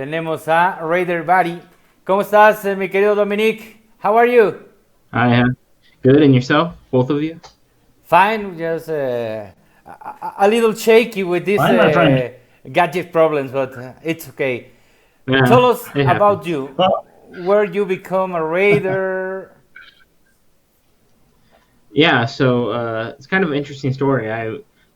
tenemos a Raider Batti. ¿Cómo estás, mi querido Dominic? How are you? I have good, and yourself, both of you. Fine, just a little shaky with these Fine, my friend. gadget problems, but it's okay. Yeah, Tell us it about happens. you. Well, Where you become a Raider? Yeah, so it's kind of an interesting story.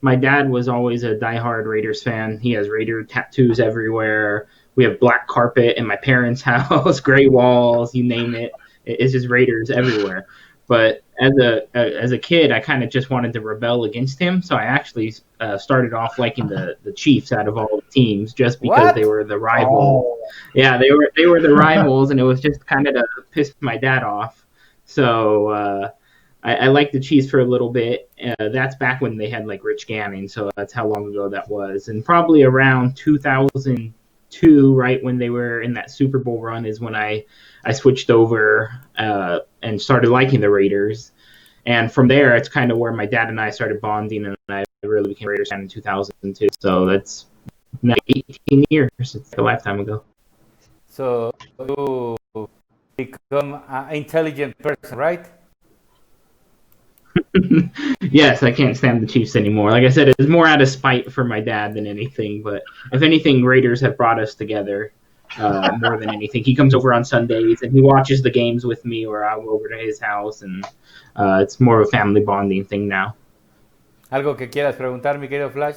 My dad was always a diehard Raiders fan. He has Raider tattoos everywhere. We have black carpet in my parents' house, gray walls, you name it. It's just Raiders everywhere. But as a kid, I kind of just wanted to rebel against him. So I actually started off liking the Chiefs out of all the teams, just because they What? were the rivals. oh, Yeah, they were the rivals, and it was just kind of to piss my dad off. So I liked the Chiefs for a little bit. That's back when they had like Rich Gannon, so that's how long ago that was. And probably around 2002, right when they were in that Super Bowl run, is when I switched over and started liking the Raiders. And from there, it's kind of where my dad and I started bonding, and I really became a Raiders fan in 2002. So that's now 18 years. It's like a lifetime ago. So you become an intelligent person, right? Yes, I can't stand the Chiefs anymore. Like I said, it's more out of spite for my dad than anything. But if anything, Raiders have brought us together more than anything. He comes over on Sundays and he watches the games with me, or I'll go over to his house, and it's more of a family bonding thing now. ¿Algo que quieras preguntar, mi querido Flash?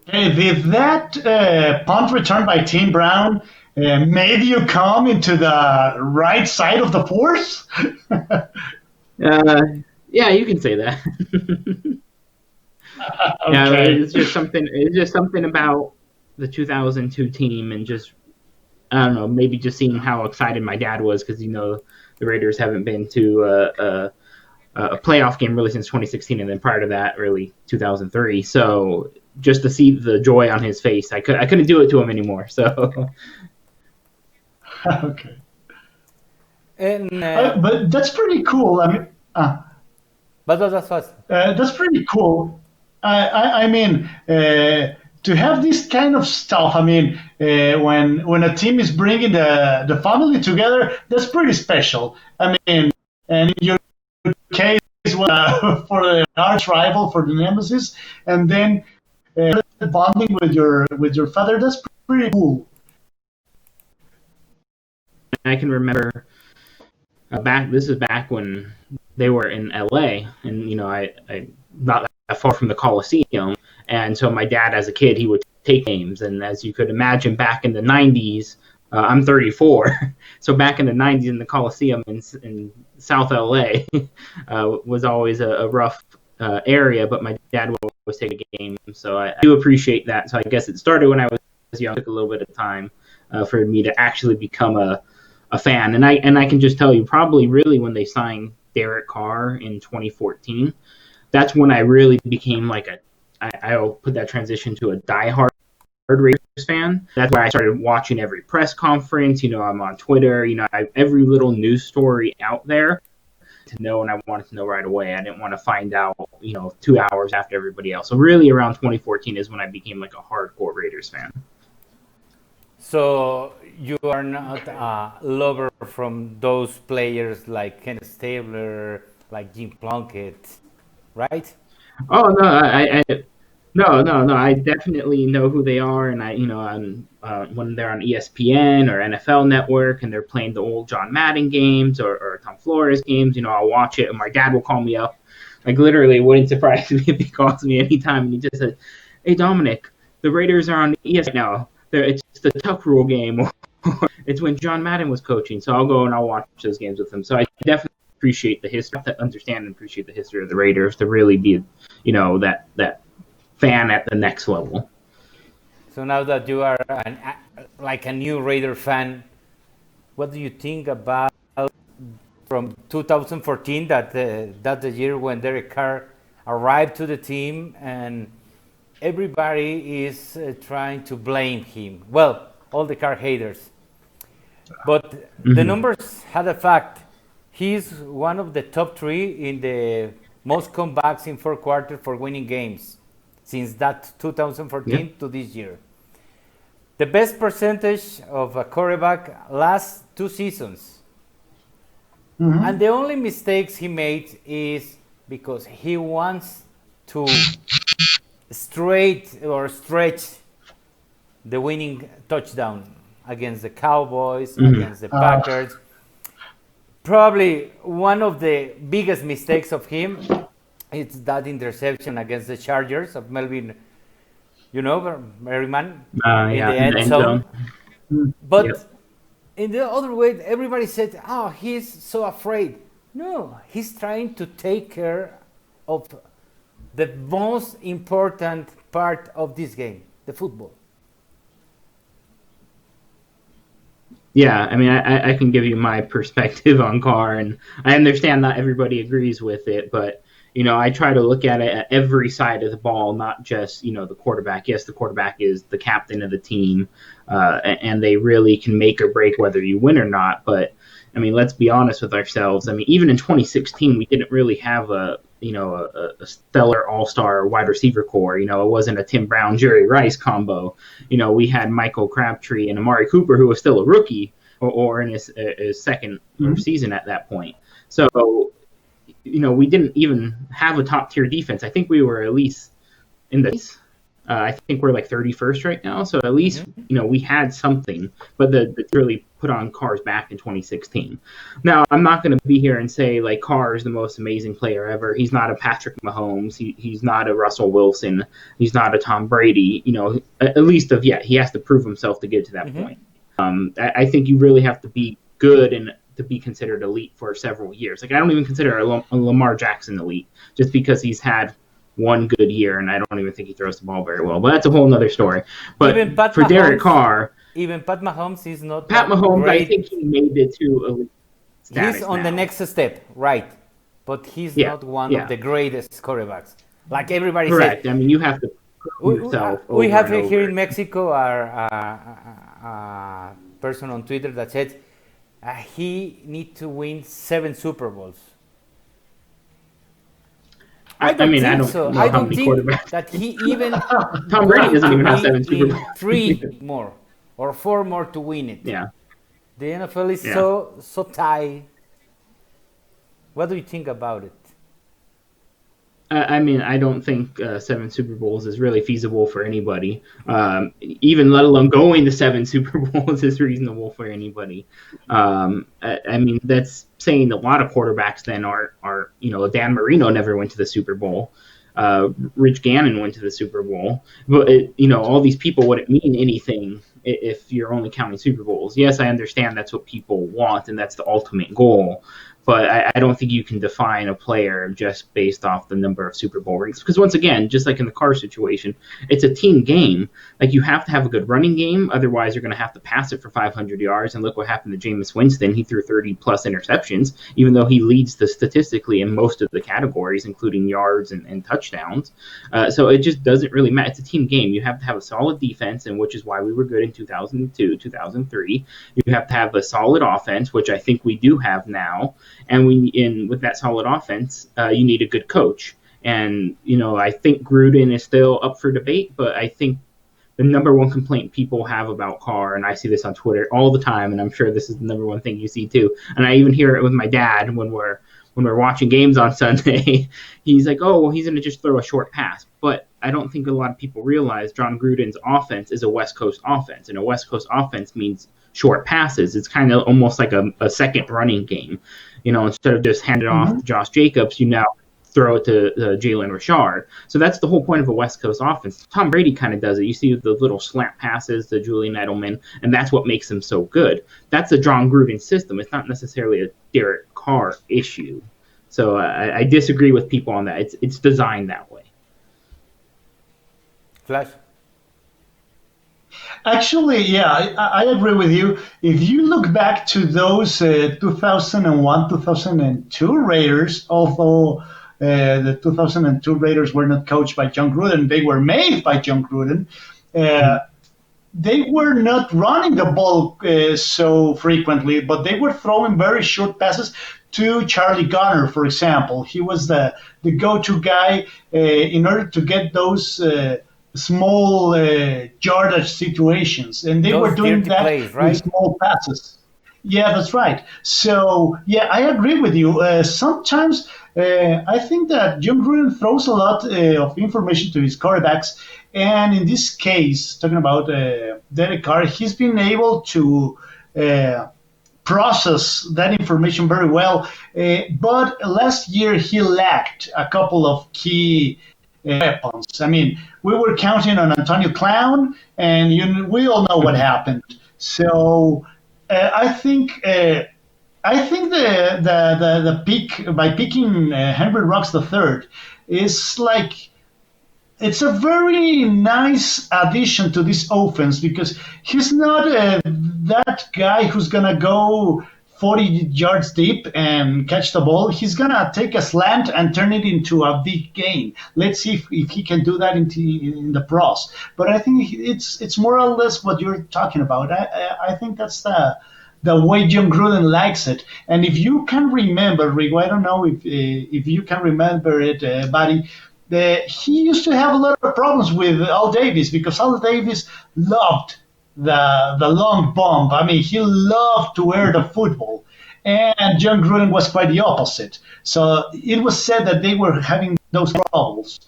hey, did that punt return by Tim Brown made you come into the right side of the force? Uh, yeah, you can say that. Yeah, Okay. it's just something. It's just something about the 2002 team, and just I don't know, maybe just seeing how excited my dad was because the Raiders haven't been to a playoff game really since 2016, and then prior to that, really 2003. So just to see the joy on his face, I couldn't do it to him anymore. So Okay. And But that's pretty cool. but that's fast. That's pretty cool. I mean, to have this kind of stuff. I mean, when a team is bringing the family together, that's pretty special. I mean, and in your case, for the arch rival, for the nemesis, and then bonding with your father, that's pretty cool. I can remember back. This is back when they were in LA, and I not that far from the Coliseum, and so my dad, as a kid, he would take games, and as you could imagine, back in the '90s, I'm 34, so back in the '90s in the Coliseum in South LA was always a rough area, but my dad would always take a game, so I do appreciate that. So I guess it started when I was young. It took a little bit of time for me to actually become a fan, and I can just tell you, probably really when they signed Derek Carr in 2014, that's when I really became like I'll put that transition to a diehard Raiders fan. That's why I started watching every press conference. I'm on Twitter. Every little news story out there to know, and I wanted to know right away. I didn't want to find out, 2 hours after everybody else. So really, around 2014 is when I became like a hardcore Raiders fan. So you are not a lover from those players like Ken Stabler, like Jim Plunkett, right? Oh no, no, no, no. I definitely know who they are, and on when they're on ESPN or NFL Network, and they're playing the old John Madden games or Tom Flores games, I'll watch it, and my dad will call me up. Like literally, it wouldn't surprise me if he calls me anytime, and he just said, "Hey Dominic, the Raiders are on ESPN now. It's the Tuck Rule game, or it's when John Madden was coaching." So I'll go and I'll watch those games with him. So I definitely appreciate the history, to understand and appreciate the history of the Raiders to really be, that fan at the next level. So now that you are like a new Raider fan, what do you think about from 2014 that the year when Derek Carr arrived to the team and everybody is trying to blame him. Well, all the Carr haters, but the Hmm. numbers had a fact. He's one of the top three in the most comebacks in fourth quarter for winning games since that Yeah. 2014 to this year. the best percentage of a quarterback last 2 seasons. And the only mistakes he made is because he wants to stretch the winning touchdown against the Cowboys, against the Packers. Probably one of the biggest mistakes of him is that interception against the Chargers of Melvin, Merriman in the in end zone. But Yep. in the other way, everybody said, "Oh, he's so afraid." No, he's trying to take care of the most important part of this game, the football. Yeah, I mean, I can give you my perspective on Carr, and I understand not everybody agrees with it, but I try to look at it at every side of the ball, not just the quarterback. Yes, the quarterback is the captain of the team, and they really can make or break whether you win or not. But I mean, let's be honest with ourselves. I mean, even in 2016, we didn't really have a stellar all-star wide receiver core. It wasn't a Tim Brown, Jerry Rice combo. We had Michael Crabtree and Amari Cooper, who was still a rookie or in his second season at that point. So, we didn't even have a top-tier defense. I think we were at least in the I think we're like 31st right now. So at least, we had something, but the really put on Carr's back in 2016. Now, I'm not going to be here and say like Carr is the most amazing player ever. He's not a Patrick Mahomes. He's not a Russell Wilson. He's not a Tom Brady. At least he has to prove himself to get to that point. I think you really have to be good and to be considered elite for several years. Like I don't even consider a Lamar Jackson elite just because he's had one good year, and I don't even think he throws the ball very well. But that's a whole other story. But for Derek Carr, even Pat Mahomes is not. Pat Mahomes, great. I think he made it to elite status. He's on now. The next step, right? But he's not one of the greatest quarterbacks. Like everybody said. Correct. I mean, you have to prove yourself. We have over here in Mexico our person on Twitter that said he needs to win 7 Super Bowls. I don't think that he even Tom Brady doesn't even have 7 Super Bowls. 3 more or 4 more to win it. Yeah. The NFL is so tight. What do you think about it? I mean, I don't think 7 Super Bowls is really feasible for anybody. Even let alone going to 7 Super Bowls is reasonable for anybody. I mean, that's saying a lot of quarterbacks then are Dan Marino never went to the Super Bowl. Rich Gannon went to the Super Bowl. But, all these people wouldn't mean anything if you're only counting Super Bowls. Yes, I understand that's what people want and that's the ultimate goal. But I don't think you can define a player just based off the number of Super Bowl rings. Because once again, just like in the Carr situation, it's a team game. Like you have to have a good running game. Otherwise, you're going to have to pass it for 500 yards. And look what happened to Jameis Winston. He threw 30-plus interceptions, even though he leads statistically in most of the categories, including yards and touchdowns. So it just doesn't really matter. It's a team game. You have to have a solid defense, and which is why we were good in 2002, 2003. You have to have a solid offense, which I think we do have now. And with that solid offense, you need a good coach. And, I think Gruden is still up for debate, but I think the number one complaint people have about Carr, and I see this on Twitter all the time, and I'm sure this is the number one thing you see too. And I even hear it with my dad when we're watching games on Sunday. He's like, oh, well, he's going to just throw a short pass. But I don't think a lot of people realize John Gruden's offense is a West Coast offense, and a West Coast offense means short passes. It's kind of almost like a second running game. Instead of just hand it off to Josh Jacobs, you now throw it to Jalen Richard. So that's the whole point of a West Coast offense. Tom Brady kind of does it. You see the little slant passes to Julian Edelman, and that's what makes him so good. That's a John Gruden system. It's not necessarily a Derek Carr issue. So I disagree with people on that. It's designed that way. Flash? Actually, yeah, I agree with you. If you look back to those 2001, 2002 Raiders, although the 2002 Raiders were not coached by John Gruden, they were made by John Gruden, they were not running the ball so frequently, but they were throwing very short passes to Charlie Gunner, for example. He was the go-to guy in order to get those small yardage situations, and they were Those doing dirty that plays, with right? small passes. Yeah, that's right. So, yeah, I agree with you. Sometimes I think that John Gruden throws a lot of information to his quarterbacks, and in this case, talking about Derek Carr, he's been able to uh, process that information very well. But last year, he lacked a couple of key weapons. I mean, we were counting on Antonio Clown, and we all know what happened. So I think the pick by picking Henry Ruggs III is like it's a very nice addition to this offense because he's not that guy who's gonna go 40 yards deep and catch the ball. He's gonna take a slant and turn it into a big gain. Let's see if he can do that in the pros. But I think it's more or less what you're talking about. I think that's the way John Gruden likes it. And if you can remember, Rigo, I don't know if you can remember it, Buddy, he used to have a lot of problems with Al Davis because Al Davis loved the long bomb. I mean, he loved to air the football. And John Gruden was quite the opposite. So it was said that they were having those troubles.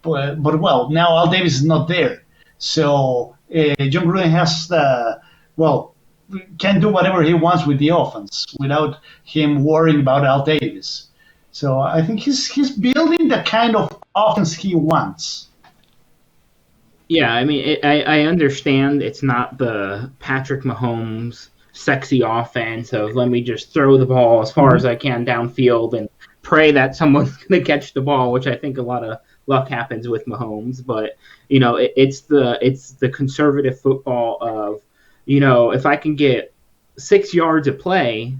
But well, now Al Davis is not there. So John Gruden has well, can do whatever he wants with the offense without him worrying about Al Davis. So I think he's building the kind of offense he wants. Yeah, I mean, I understand it's not the Patrick Mahomes sexy offense of let me just throw the ball as far as I can downfield and pray that someone's going to catch the ball, which I think a lot of luck happens with Mahomes. But it's the conservative football of if I can get 6 yards of play,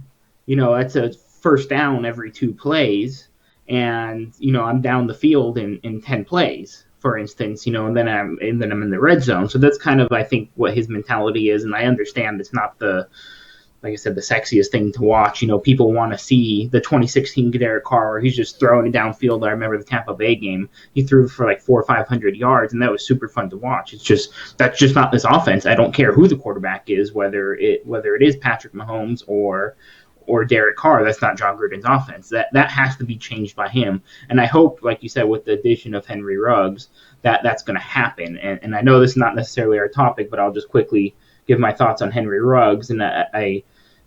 that's a first down every 2 plays, and I'm down the field in 10 plays, for instance, and then I'm in the red zone. So that's kind of I think what his mentality is, and I understand it's not like I said, the sexiest thing to watch. People want to see the 2016 Derek Carr where he's just throwing it downfield. I remember the Tampa Bay game. He threw for like 400 or 500 yards, and that was super fun to watch. That's just not this offense. I don't care who the quarterback is, whether it is Patrick Mahomes or Derek Carr. That's not John Gruden's offense. That has to be changed by him. And I hope, like you said, with the addition of Henry Ruggs, that's going to happen. And I know this is not necessarily our topic, but I'll just quickly give my thoughts on Henry Ruggs. And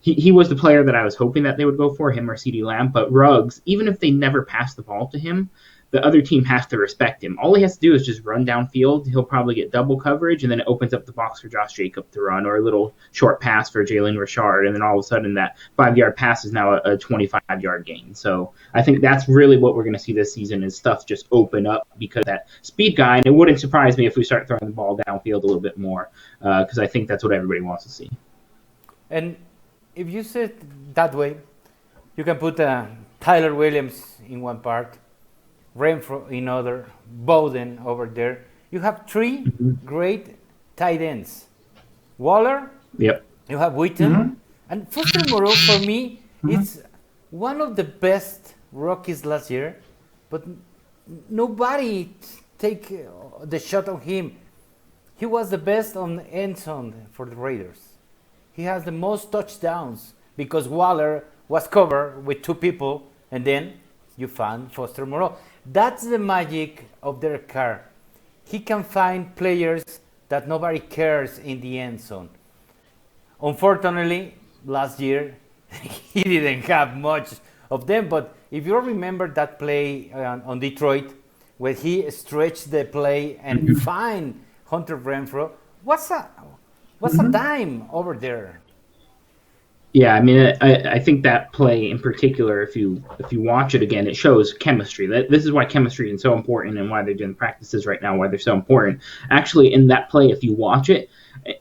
he was the player that I was hoping that they would go for, him or CeeDee Lamb. But Ruggs, even if they never pass the ball to him, the other team has to respect him. All he has to do is just run downfield. He'll probably get double coverage, and then it opens up the box for Josh Jacobs to run, or a little short pass for Jalen Richard, and then all of a sudden that 5-yard pass is now a 25-yard gain. So I think that's really what we're going to see this season is stuff just open up because that speed guy, and it wouldn't surprise me if we start throwing the ball downfield a little bit more because I think that's what everybody wants to see. And if you say it that way, you can put Tyler Williams in one part, Renfro in other, Bowden over there. You have 3 great tight ends. Waller, Yep. you have Witten, and Foster Moreau for me is one of the best rookies last year, but nobody take the shot on him. He was the best on the end zone for the Raiders. He has the most touchdowns because Waller was covered with 2 people, and then you found Foster Moreau. That's the magic of Derek Carr. He can find players that nobody cares in the end zone. Unfortunately, last year he didn't have much of them, but if you remember that play on Detroit where he stretched the play and find Hunter Renfro, what's a dime over there? Yeah, I mean, I think that play in particular, if you watch it again, it shows chemistry. This is why chemistry is so important and why they're doing practices right now, why they're so important. Actually, in that play, if you watch it,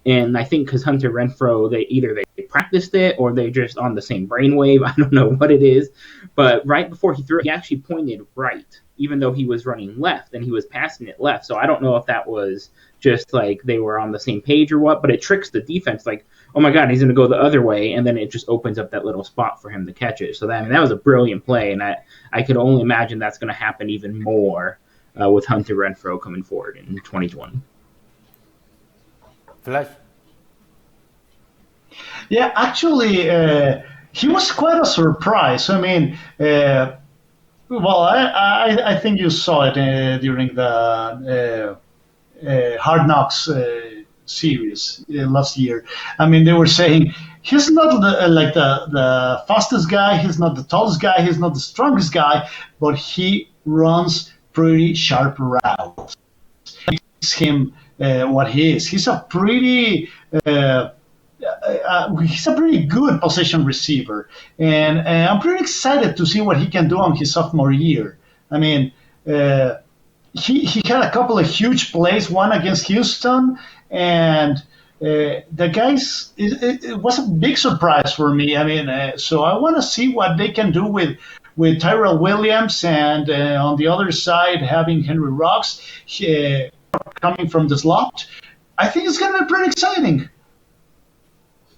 and I think because Hunter Renfro, they practiced it or they're just on the same brainwave. I don't know what it is, but right before he threw it, he actually pointed right, even though he was running left and he was passing it left. So I don't know if that was just like they were on the same page or what, but it tricks the defense like, oh my God, he's going to go the other way, and then it just opens up that little spot for him to catch it. So that was a brilliant play, and I could only imagine that's going to happen even more with Hunter Renfrow coming forward in 2020. Flash. Yeah, actually, he was quite a surprise. I mean, well, I think you saw it during the Hard Knocks series last year. I mean, they were saying he's not like the fastest guy, he's not the tallest guy, he's not the strongest guy, but he runs pretty sharp routes. Makes him what he is. He's a pretty good possession receiver, and I'm pretty excited to see what he can do on his sophomore year. I mean, he had a couple of huge plays, one against Houston, and the guys, it was a big surprise for me. I mean, so I want to see what they can do with Tyrell Williams, and on the other side having Henry Rocks coming from the slot. I think it's going to be pretty exciting.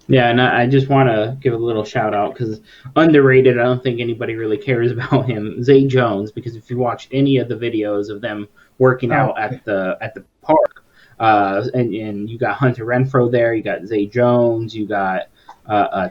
Yeah, and I just want to give a little shout out because underrated. I don't think anybody really cares about him. Zay Jones, because if you watch any of the videos of them working out at the park, and you got Hunter Renfrow there, you got Zay Jones, you got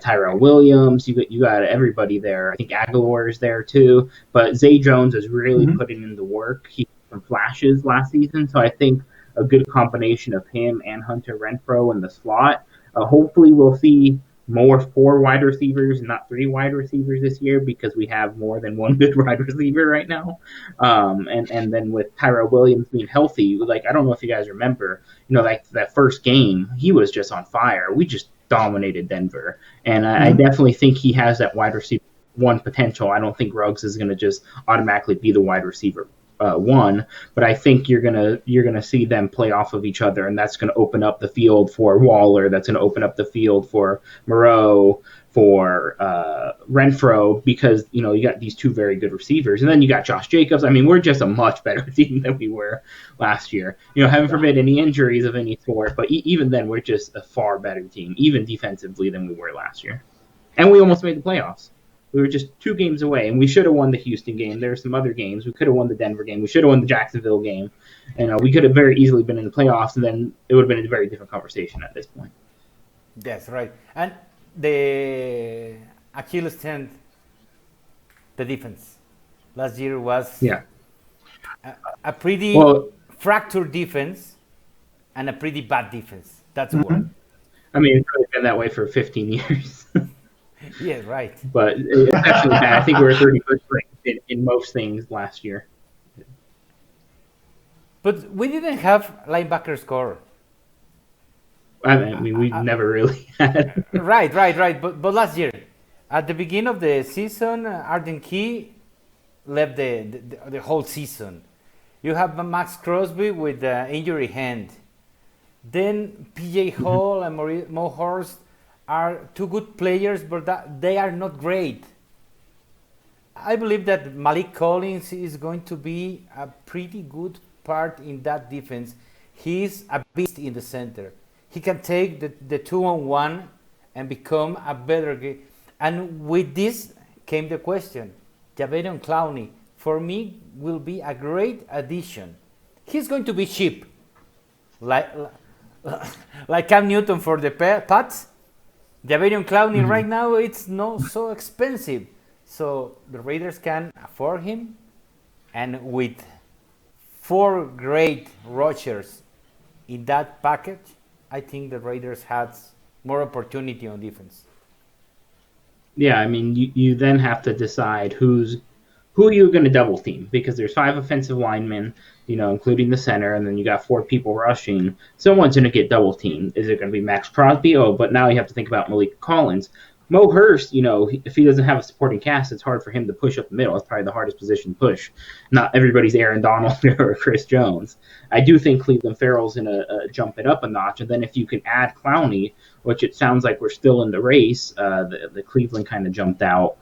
Tyrell Williams, you got everybody there. I think Aguilar is there too, but Zay Jones is really putting in the work. He had some flashes last season, so I think a good combination of him and Hunter Renfrow in the slot. Hopefully we'll see more 4 wide receivers, not 3 wide receivers this year, because we have more than one good wide receiver right now. And then with Tyrell Williams being healthy, like I don't know if you guys remember, like that first game, he was just on fire. We just dominated Denver, and I definitely think he has that wide receiver 1 potential. I don't think Ruggs is going to just automatically be the wide receiver 1, but I think you're gonna see them play off of each other, and that's gonna open up the field for Waller. That's gonna open up the field for Moreau, for Renfrow, because you got these 2 very good receivers, and then you got Josh Jacobs. I mean, we're just a much better team than we were last year. Heaven forbid any injuries of any sort, but even then, we're just a far better team, even defensively, than we were last year, and we almost made the playoffs. We were just 2 games away, and we should have won the Houston game. There are some other games. We could have won the Denver game. We should have won the Jacksonville game. And we could have very easily been in the playoffs, and then it would have been a very different conversation at this point. That's right. And the Achilles tendon, the defense. Last year was a pretty fractured defense and a pretty bad defense. That's the word. I mean, it's really been that way for 15 years. Yeah, right. But it's actually bad. I think we were 31st ranked in most things last year. But we didn't have linebacker score. I mean, we never really had. Right. But last year, at the beginning of the season, Arden Key left the whole season. You have Max Crosby with the injury hand. Then P.J. Hall and Mo Horst are 2 good players, but they are not great. I believe that Malik Collins is going to be a pretty good part in that defense. He's a beast in the center. He can take the 2-on-1 and become a better game. And with this came the question. Jadeveon Clowney, for me, will be a great addition. He's going to be cheap. Like Cam Newton for the Pats. Jadeveon Clowney right now, it's not so expensive. So the Raiders can afford him. And with 4 great rushers in that package, I think the Raiders had more opportunity on defense. Yeah, I mean, you then have to decide who are you going to double team, because there's 5 offensive linemen, including the center, and then you got 4 people rushing. Someone's going to get double teamed. Is it going to be Max Crosby? Oh, but now you have to think about Malik Collins. Mo Hurst, if he doesn't have a supporting cast, it's hard for him to push up the middle. It's probably the hardest position to push. Not everybody's Aaron Donald or Chris Jones. I do think Cleveland Farrell's going to jump it up a notch. And then if you can add Clowney, which it sounds like we're still in the race, the Cleveland kind of jumped out.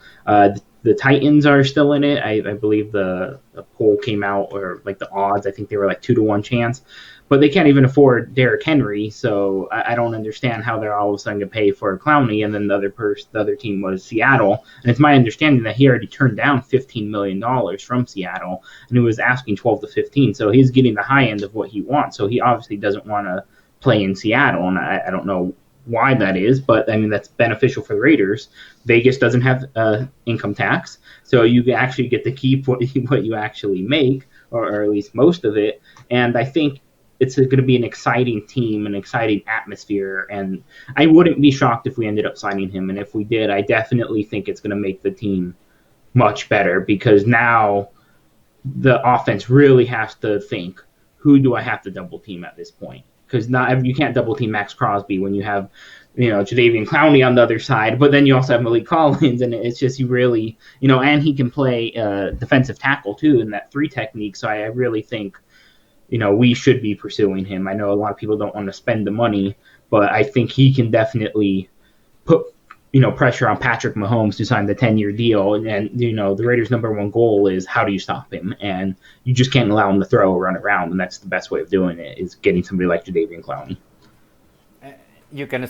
The Titans are still in it. I believe the poll came out, or like the odds, I think they were like 2-to-1 chance. but they can't even afford Derrick Henry, so I don't understand how they're all of a sudden going to pay for Clowney, and then the other team was Seattle, and it's my understanding that he already turned down $15 million from Seattle, and he was asking 12 to 15, so he's getting the high end of what he wants, so he obviously doesn't want to play in Seattle, and I don't know why that is, but I mean that's beneficial for the Raiders. Vegas doesn't have income tax, so you actually get to keep what you actually make, or at least most of it, and I think it's going to be an exciting team, an exciting atmosphere, and I wouldn't be shocked if we ended up signing him. And if we did, I definitely think it's going to make the team much better, because now the offense really has to think, who do I have to double team at this point? Because you can't double team Max Crosby when you have, Jadeveon Clowney on the other side, but then you also have Malik Collins, and it's just you really, and he can play defensive tackle too in that 3 technique. So I really think, we should be pursuing him. I know a lot of people don't want to spend the money, but I think he can definitely put, pressure on Patrick Mahomes to sign the 10-year deal. And, the Raiders' number one goal is how do you stop him? And you just can't allow him to throw or run around. And that's the best way of doing it, is getting somebody like Jadeveon Clowney. You can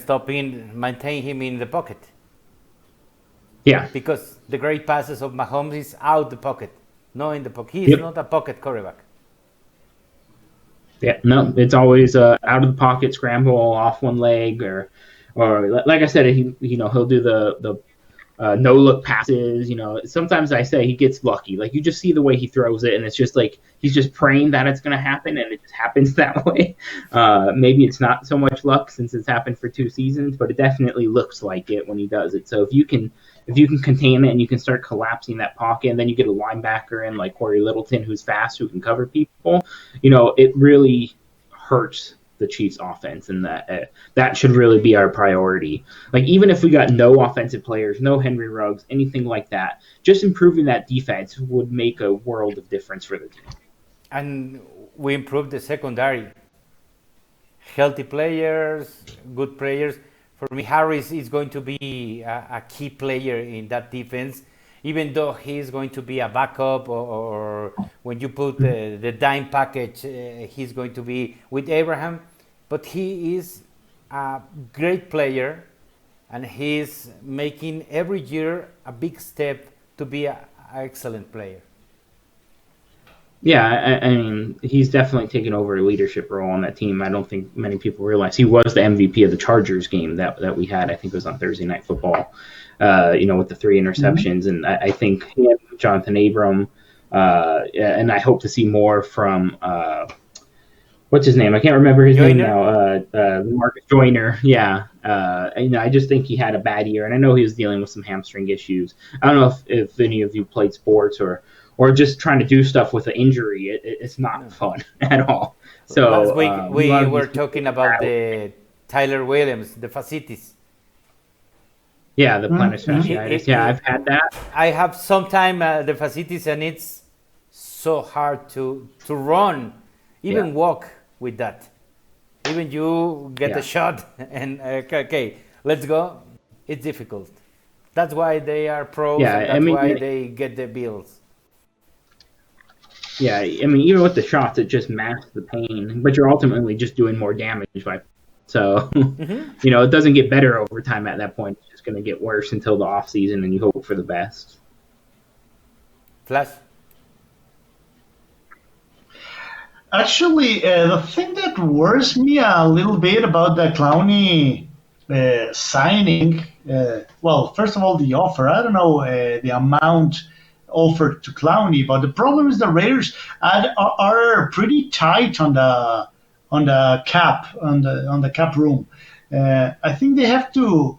maintain him in the pocket. Yeah. Because the great passes of Mahomes is out the pocket, not in the pocket. He's not a pocket quarterback. Yeah, no, it's always out of the pocket, scramble off one leg, or like I said, he'll do the no look passes. Sometimes I say he gets lucky. Like you just see the way he throws it, and it's just like he's just praying that it's going to happen, and it just happens that way. Maybe it's not so much luck since it's happened for 2 seasons, but it definitely looks like it when he does it. So if you can contain it and you can start collapsing that pocket, and then you get a linebacker in like Corey Littleton who's fast, who can cover people, it really hurts the Chiefs offense, and that should really be our priority. Like even if we got no offensive players, no Henry Ruggs, anything like that, just improving that defense would make a world of difference for the team. And we improved the secondary. Healthy players, good players. For me, Harris is going to be a key player in that defense, even though he's going to be a backup, or when you put the dime package, he's going to be with Abraham. But he is a great player, and he's making every year a big step to be an excellent player. Yeah, I mean, he's definitely taken over a leadership role on that team. I don't think many people realize he was the MVP of the Chargers game that we had. I think it was on Thursday Night Football, with the 3 interceptions. And I think him, Jonathan Abram, and I hope to see more from, what's his name? I can't remember his name now. Marcus Joyner. Yeah. I just think he had a bad year, and I know he was dealing with some hamstring issues. I don't know if any of you played sports or just trying to do stuff with an injury. It's not fun at all. So last week we were talking about the Tyler Williams, the fasciitis. Yeah, the plantar fasciitis. Yeah, I've had that. I have sometime the fasciitis, and it's so hard to run, even walk with that. Even you get a shot and okay, let's go. It's difficult. That's why they are pros. Yeah, and that's why they get the bills. Yeah, I mean, even with the shots, it just masks the pain, but you're ultimately just doing more damage So, it doesn't get better over time at that point. It's just going to get worse until the off season, and you hope for the best. Flash. Actually, the thing that worries me a little bit about the Clowney signing, well, first of all, the offer. I don't know the amount offered to Clowney, but the problem is the Raiders are pretty tight on the cap room. I think they have to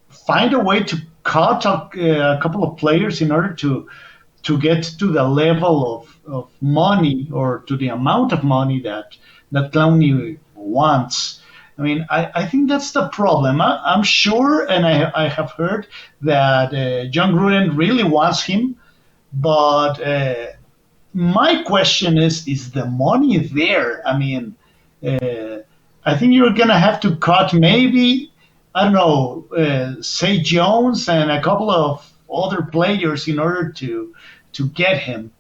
find a way to cut a couple of players in order to get to the level of money, or to the amount of money that Clowney wants. I mean, I think that's the problem. I'm sure, and I have heard that John Gruden really wants him, but my question is the money there? I mean, I think you're going to have to cut maybe, I don't know, Say Jones and a couple of other players in order to get him.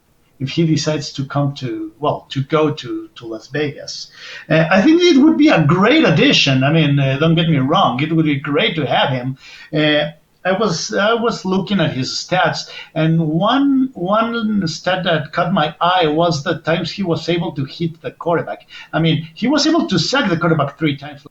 if he decides to go to Las Vegas. I think it would be a great addition. I mean, don't get me wrong, it would be great to have him. I was looking at his stats, and one stat that caught my eye was the times he was able to hit the quarterback. I mean, he was able to sack the quarterback 3 times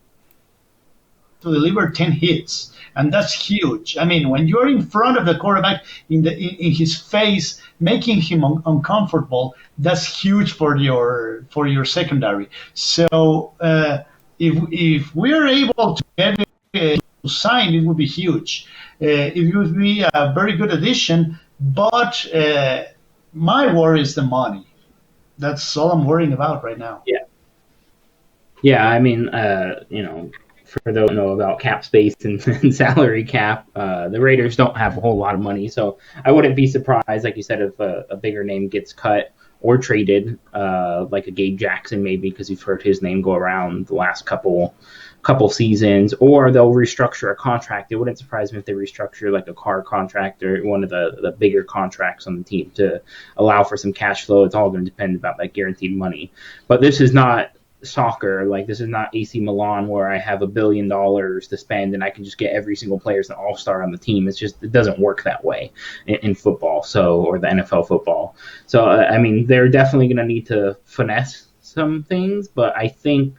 to deliver 10 hits, and that's huge. I mean, when you're in front of the quarterback in his face, making him uncomfortable, that's huge for your secondary. So if we're able to get it signed, it would be huge. It would be a very good addition, but my worry is the money. That's all I'm worrying about right now. Yeah. I mean, for those who know about cap space and salary cap, the Raiders don't have a whole lot of money, so I wouldn't be surprised, like you said, if a bigger name gets cut or traded, like a Gabe Jackson maybe, because you've heard his name go around the last couple seasons, or they'll restructure a contract. It wouldn't surprise me if they restructure like a car contract or one of the bigger contracts on the team to allow for some cash flow. It's all going to depend about that guaranteed money. But this is not soccer. Like, this is not AC Milan where I have $1 billion to spend and I can just get every single player as an all-star on the team. It doesn't work that way in football, or the NFL football. So I mean, they're definitely going to need to finesse some things, but I think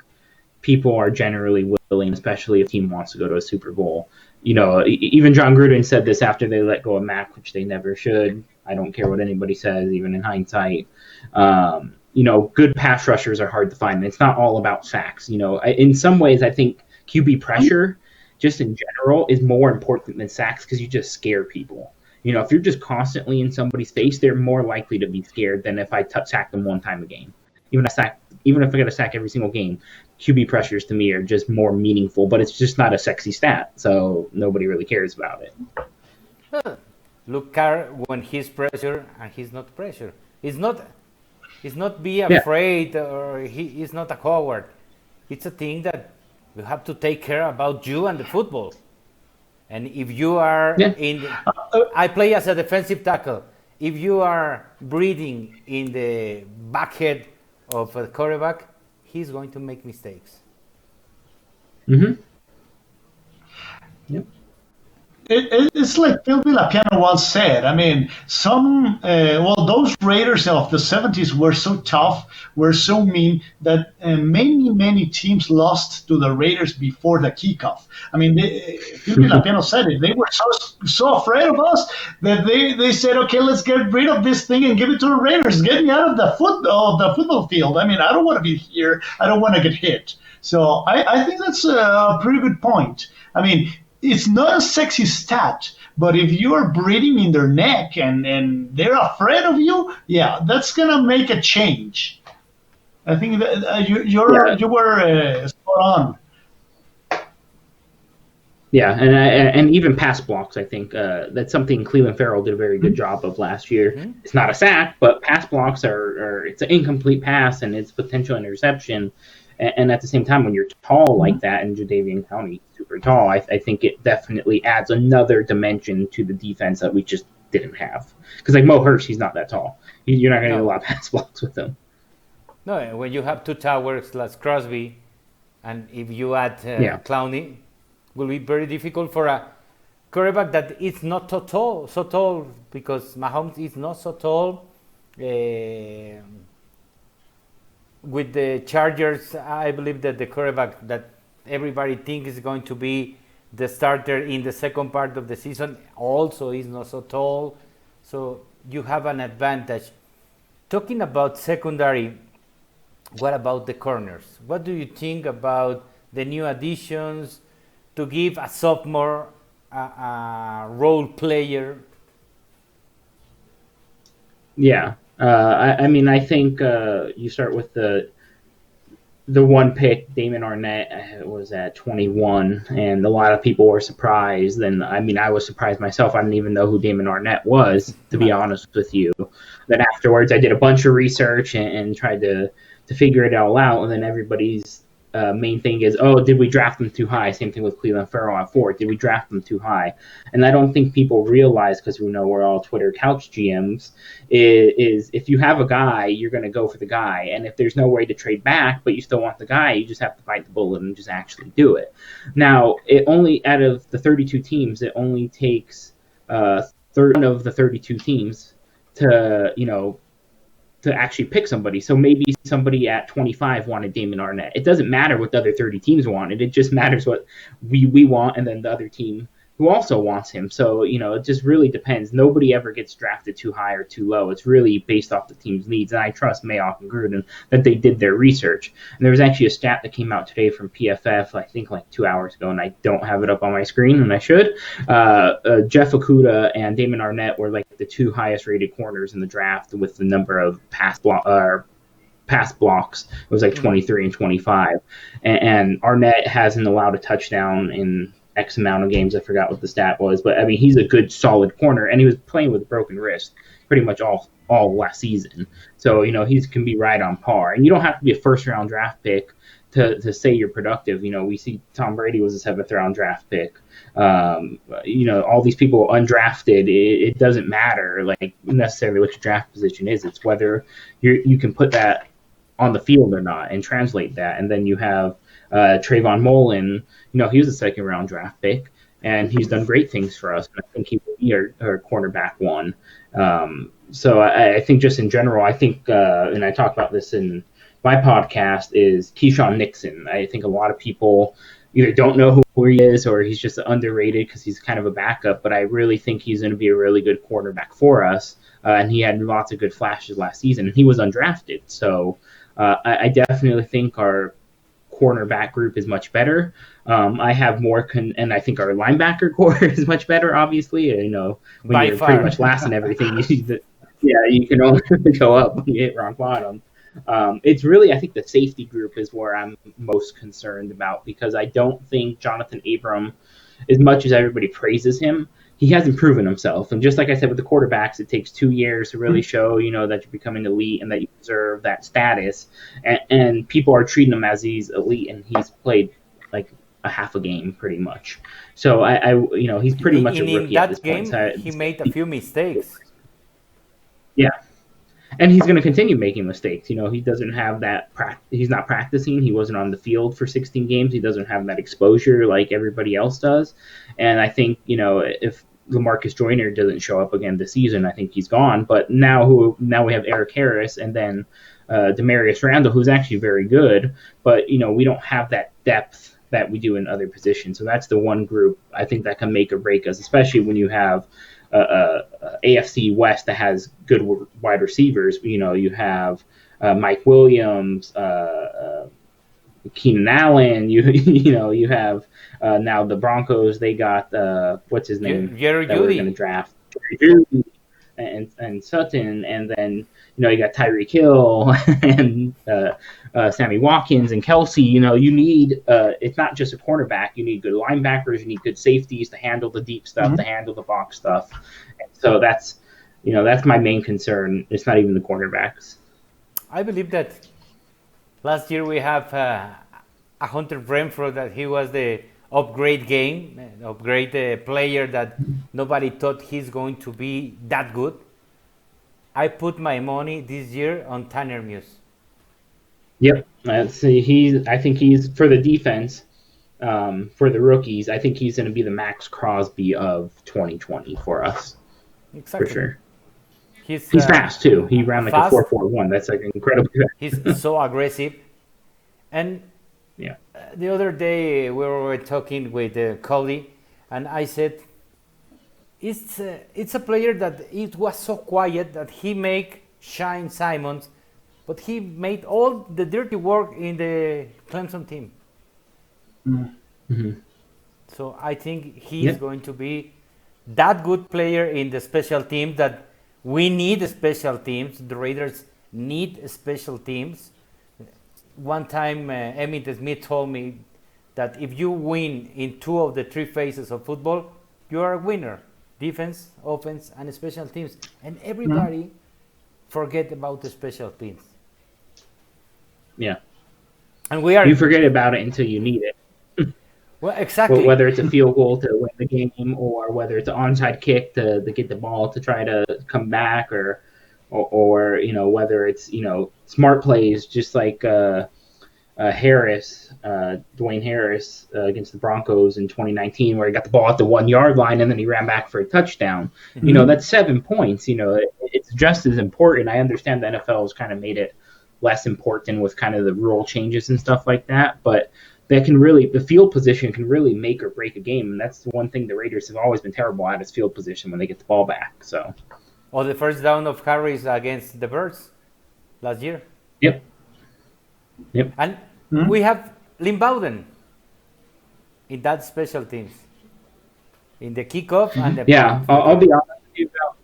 people are generally willing, especially if a team wants to go to a Super Bowl. Even John Gruden said this after they let go of Mac, which they never should. I don't care what anybody says, even in hindsight. Good pass rushers are hard to find. And it's not all about sacks. In some ways, I think QB pressure, just in general, is more important than sacks because you just scare people. If you're just constantly in somebody's face, they're more likely to be scared than if I sack them one time a game. Even if I get a sack every single game, QB pressures to me are just more meaningful, but it's just not a sexy stat, so nobody really cares about it. Look, Carr, when he's pressure and he's not pressure. He's not be afraid, or he is not a coward. It's a thing that you have to take care about you and the football. And if you are I play as a defensive tackle. If you are breathing in the back head of a quarterback, he's going to make mistakes. Mm-hmm. Yep. It's like Phil Villapiano once said. I mean, those Raiders of the 70s were so tough, were so mean, that many teams lost to the Raiders before the kickoff. I mean, Phil Villapiano said it. They were so afraid of us that they said, okay, let's get rid of this thing and give it to the Raiders. Get me out of the football field. I mean, I don't want to be here. I don't want to get hit. So I think that's a pretty good point. I mean, it's not a sexy stat, but if you are breathing in their neck and they're afraid of you, that's gonna make a change. I think that you were spot on. Yeah, and even pass blocks, I think that's something Cleveland Farrell did a very good job of last year. Mm-hmm. It's not a sack, but pass blocks are it's an incomplete pass and it's potential interception. And at the same time, when you're tall like that, and Jadeveon Clowney super tall, I think it definitely adds another dimension to the defense that we just didn't have. Because like Mo Hurst, he's not that tall. You're not going to get a lot of pass blocks with him. No, when you have two towers like Crosby, and if you add Clowney, it will be very difficult for a quarterback that is not so tall, because Mahomes is not so tall. With the Chargers, I believe that the quarterback that everybody thinks is going to be the starter in the second part of the season also is not so tall. So you have an advantage. Talking about secondary, what about the corners? What do you think about the new additions to give a sophomore a role player? Yeah. I mean, I think you start with the one pick. Damon Arnett was at 21, and a lot of people were surprised. And I mean, I was surprised myself. I didn't even know who Damon Arnett was, to be honest with you. Then afterwards, I did a bunch of research and tried to figure it all out. And then everybody's main thing is, oh, did we draft them too high? Same thing with Cleveland Farrell at 4. Did we draft them too high? And I don't think people realize, because we know we're all Twitter couch GMs, is if you have a guy, you're going to go for the guy. And if there's no way to trade back, but you still want the guy, you just have to bite the bullet and just actually do it. Now, it only, out of the 32 teams, it only takes 30 of the 32 teams to actually pick somebody. So maybe somebody at 25 wanted Damon Arnett. It doesn't matter what the other 30 teams wanted. It just matters what we want, and then the other team who also wants him. So, it just really depends. Nobody ever gets drafted too high or too low. It's really based off the team's needs. And I trust Mayock and Gruden that they did their research. And there was actually a stat that came out today from PFF, I think like 2 hours ago, and I don't have it up on my screen, and I should. Jeff Okudah and Damon Arnett were like the 2 highest rated corners in the draft with the number of pass blocks. It was like 23 and 25. And Arnett hasn't allowed a touchdown in X amount of games. I forgot what the stat was, but I mean, he's a good, solid corner, and he was playing with a broken wrist pretty much all last season. So, he can be right on par. And you don't have to be a first-round draft pick to say you're productive. We see Tom Brady was a 7th-round draft pick. All these people undrafted, it doesn't matter, like, necessarily what your draft position is. It's whether you can put that on the field or not and translate that. And then you have Trayvon Mullen, he was a 2nd-round draft pick, and he's done great things for us. And I think he will be our cornerback 1. So I think just in general, I think, and I talk about this in my podcast, is Keyshawn Nixon. I think a lot of people either don't know who he is or he's just underrated because he's kind of a backup, but I really think he's going to be a really good quarterback for us. And he had lots of good flashes last season, and he was undrafted. So I definitely think our cornerback group is much better. I have more, and I think our linebacker core is much better. Obviously, when By you're far. pretty much last in everything, you can only go up when you hit rock bottom. It's really, I think the safety group is where I'm most concerned about, because I don't think Jonathan Abram, as much as everybody praises him, he hasn't proven himself. And just like I said with the quarterbacks, it takes 2 years to really show, that you're becoming elite and that you deserve that status. And people are treating him as he's elite, and he's played like a half a game pretty much. So he's pretty much a rookie at this point. So he made a few mistakes. Yeah. And he's going to continue making mistakes. He doesn't have that. He's not practicing. He wasn't on the field for 16 games. He doesn't have that exposure like everybody else does. And I think, if LaMarcus Joyner doesn't show up again this season, I think he's gone. But now we have Eric Harris and then Demarius Randall, who's actually very good. But, we don't have that depth that we do in other positions. So that's the one group I think that can make or break us, especially when you have AFC West that has good wide receivers. You have Mike Williams, Keenan Allen. You have now the Broncos. They got what's his name? Jerry that we're Jeudy. going to draft. Jerry Jeudy and Sutton, and then you got Tyreek Hill and Sammy Watkins and Kelsey. You need it's not just a cornerback. You need good linebackers. You need good safeties to handle the deep stuff, to handle the box stuff. And so that's my main concern. It's not even the cornerbacks. I believe that last year we have a Hunter Renfrow, that he was the upgrade player that nobody thought he's going to be that good. I put my money this year on Tanner Muse. Yep, I think he's for the defense, for the rookies. I think he's going to be the Max Crosby of 2020 for us, Exactly. for sure. He's fast too. He ran like fast. a 4.41. That's like incredible. He's so aggressive. And Yeah. The other day we were talking with Cody, and I said, it's a player that it was so quiet that he make shine Simons, but he made all the dirty work in the Clemson team. Mm-hmm. So I think he's going to be that good player in the special teams that we need. Special teams. The Raiders need special teams. One time, Emmitt Smith told me that if you win in 2 of the 3 phases of football, you are a winner. Defense, offense, and special teams. And everybody forget about the special teams. Yeah. And we are You forget about it until you need it. well, exactly. Whether it's a field goal to win the game, or whether it's an onside kick to get the ball to try to come back, or whether it's smart plays, just like Dwayne Harris against the Broncos in 2019, where he got the ball at the 1 yard line and then he ran back for a touchdown. That's 7 points. It's just as important. I understand the NFL has kind of made it less important with kind of the rule changes and stuff like that, but the field position can really make or break a game, and that's the one thing the Raiders have always been terrible at, is field position when they get the ball back. So, Or the first down of Harris against the Birds last year. Yep. And we have Lynn Bowden in that special teams, in the kickoff and the Yeah, punt. I'll be honest with you about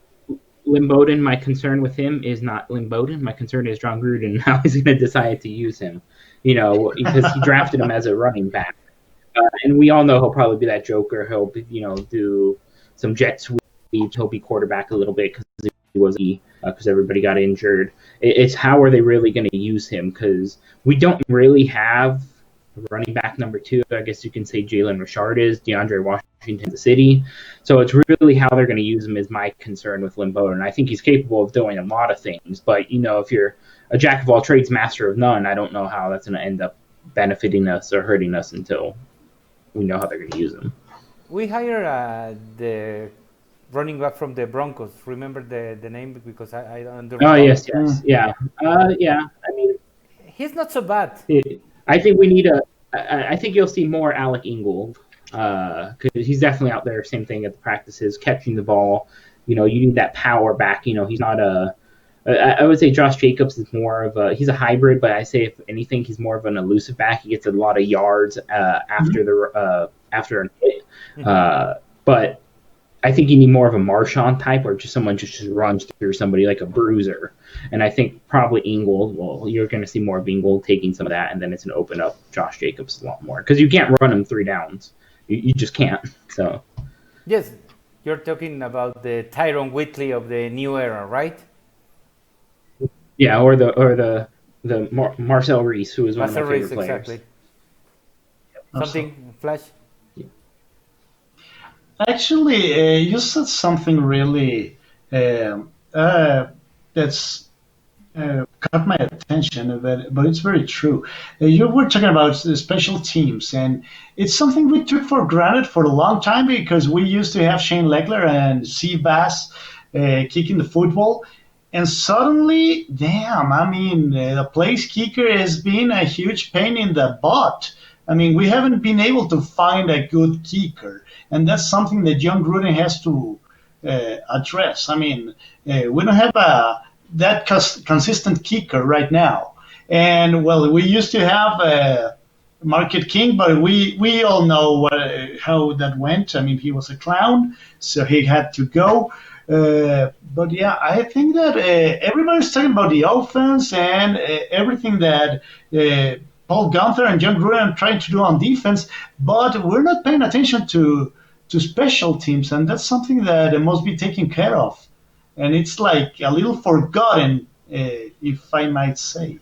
Lynn Bowden. My concern with him is not Lynn Bowden. My concern is John Gruden, how he's going to decide to use him. Because he drafted him as a running back. And we all know he'll probably be that joker. He'll be, do some jet sweeps. He'll be quarterback a little bit because everybody got injured. It's how are they really going to use him? Because we don't really have a running back number 2. I guess you can say Jalen Richard is, DeAndre Washington, the city. So it's really how they're going to use him is my concern with Lynn Bowden. I think he's capable of doing a lot of things, but if you're a jack of all trades, master of none, I don't know how that's going to end up benefiting us or hurting us until we know how they're going to use him. We hired the running back from the Broncos. Remember the name, because I don't remember. Oh, yes. Yeah. Yeah. I mean, he's not so bad. I think we need I think you'll see more Alec Ingold, because he's definitely out there. Same thing at the practices, catching the ball. You need that power back. He's not I would say Josh Jacobs is more of he's a hybrid, but I say if anything, he's more of an elusive back. He gets a lot of yards after an hit. But I think you need more of a Marshawn type, or just someone just runs through somebody like a bruiser. And I think probably Ingold, you're going to see more of Ingold taking some of that, and then it's going to open up Josh Jacobs a lot more. Because you can't run him 3 downs. You just can't. So. Yes, you're talking about the Tyron Whitley of the new era, right? Yeah, or the Marcel Reese, who is one of my favorite players. Exactly. Something, Flash? Actually, you said something really that's caught my attention, but it's very true. You were talking about the special teams, and it's something we took for granted for a long time, because we used to have Shane Legler and Seabass kicking the football. And suddenly, the place kicker has been a huge pain in the butt. We haven't been able to find a good kicker, and that's something that John Gruden has to address. We don't have that consistent kicker right now. And, we used to have Market King, but we all know how that went. He was a clown, so he had to go. But yeah, I think that everybody's talking about the offense and everything that Paul Gunther and John Gruden are trying to do on defense, but we're not paying attention to special teams, and that's something that must be taken care of. And it's like a little forgotten, if I might say.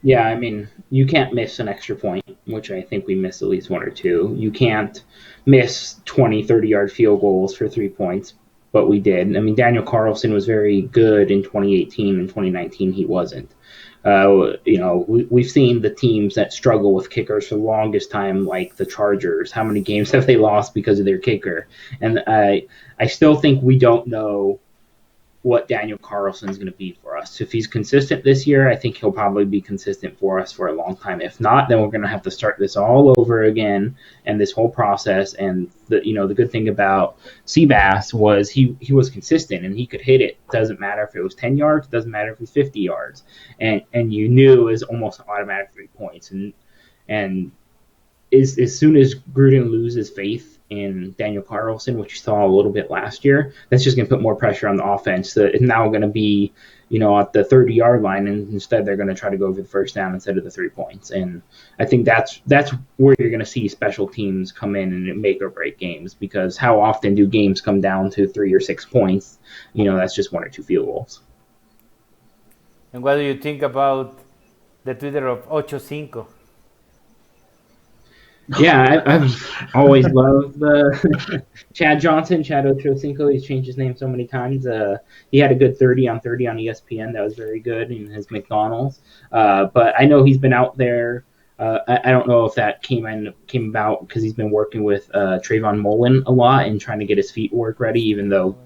Yeah, you can't miss an extra point, which I think we missed at least 1 or 2. You can't miss 20, 30-yard field goals for 3 points, but we did. Daniel Carlson was very good in 2018. In 2019, he wasn't. We've seen the teams that struggle with kickers for the longest time, like the Chargers. How many games have they lost because of their kicker? And I still think we don't know what Daniel Carlson is going to be for us. If he's consistent this year, I think he'll probably be consistent for us for a long time. If not, then we're going to have to start this all over again, and this whole process. And the good thing about Seabass was he was consistent and he could hit it. Doesn't matter if it was 10 yards, doesn't matter if it was 50 yards, and you knew it was almost automatic 3 points. And as soon as Gruden loses faith in Daniel Carlson, which you saw a little bit last year, that's just going to put more pressure on the offense. So it's now going to be, at the 30-yard line, and instead they're going to try to go for the first down instead of the 3 points. And I think that's where you're going to see special teams come in and make or break games, because how often do games come down to 3 or 6 points? That's just 1 or 2 field goals. And what do you think about the Twitter of Ocho Cinco. Yeah, I've always loved the Chad Johnson, Chad Ochocinco. He's changed his name so many times. He had a good 30 on 30 on ESPN. That was very good in his McDonald's. But I know he's been out there. I don't know if that came about because he's been working with Trayvon Mullen a lot and trying to get his feet work ready. Even though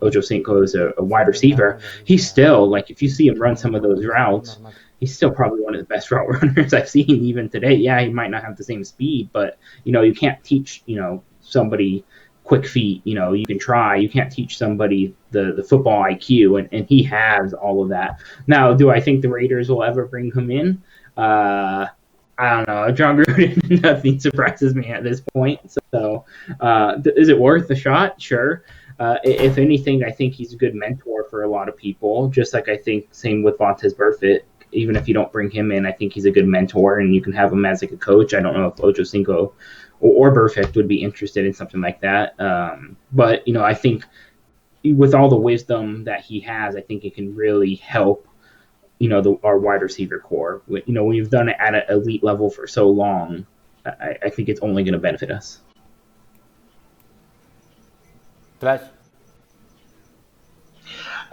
Ochocinco is a wide receiver, he's still like if you see him run some of those routes. He's still probably one of the best route runners I've seen even today. Yeah, he might not have the same speed, but you can't teach somebody quick feet. You can try. You can't teach somebody the football IQ, and he has all of that. Now, do I think the Raiders will ever bring him in? I don't know. John Gruden, nothing surprises me at this point. So, is it worth a shot? Sure. If anything, I think he's a good mentor for a lot of people. Just like I think same with Vontaze Burfict. Even if you don't bring him in, I think he's a good mentor, and you can have him as like a coach. I don't know if Ochocinco or Burfict would be interested in something like that. But I think with all the wisdom that he has, I think it can really help. Our wide receiver core. When you've done it at an elite level for so long, I think it's only going to benefit us. Flash.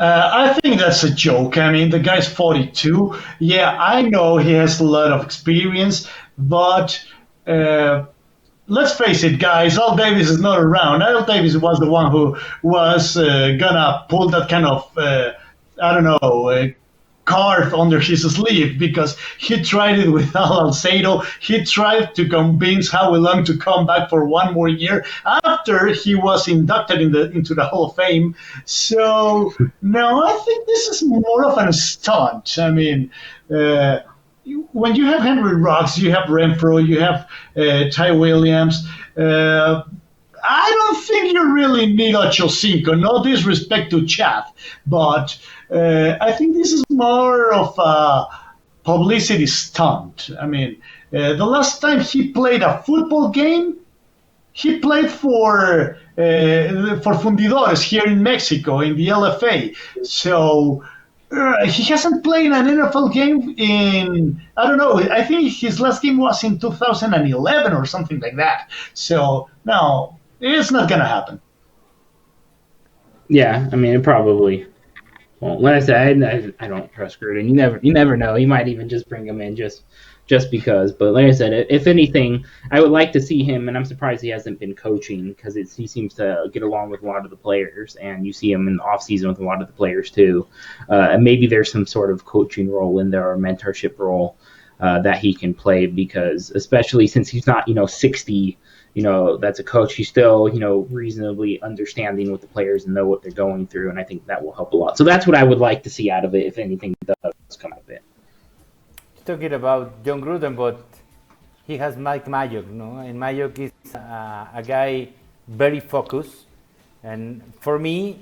I think that's a joke. I mean, the guy's 42. Yeah, I know he has a lot of experience, but let's face it, guys. Al Davis is not around. Al Davis was the one who was gonna pull that kind of, I don't know, card under his sleeve because he tried it with Al Alcedo. He tried to convince Howie Long to come back for one more year after he was inducted into the Hall of Fame. So, no, I think this is more of a stunt. I mean, when you have Henry Ruggs, you have Renfro, you have Ty Williams. I don't think you really need Ochocinco. No disrespect to Chad, but I think this is more of a publicity stunt. I mean, the last time he played a football game, he played for Fundidores here in Mexico in the LFA. So he hasn't played an NFL game in, I don't know, I think his last game was in 2011 or something like that. So, no, it's not going to happen. Yeah, I mean, it probably won't. Like I said, I don't trust Gruden. You never know. He might even just bring him in just because. But like I said, if anything, I would like to see him, and I'm surprised he hasn't been coaching because he seems to get along with a lot of the players, and you see him in the offseason with a lot of the players too. And maybe there's some sort of coaching role in there or mentorship role that he can play because, especially since he's not 60. That's a coach. He's still, reasonably understanding with the players and know what they're going through, and I think that will help a lot. So that's what I would like to see out of it, if anything does come out of it. Talking about John Gruden, but he has Mike Mayock, and Mayock is a guy very focused, and for me,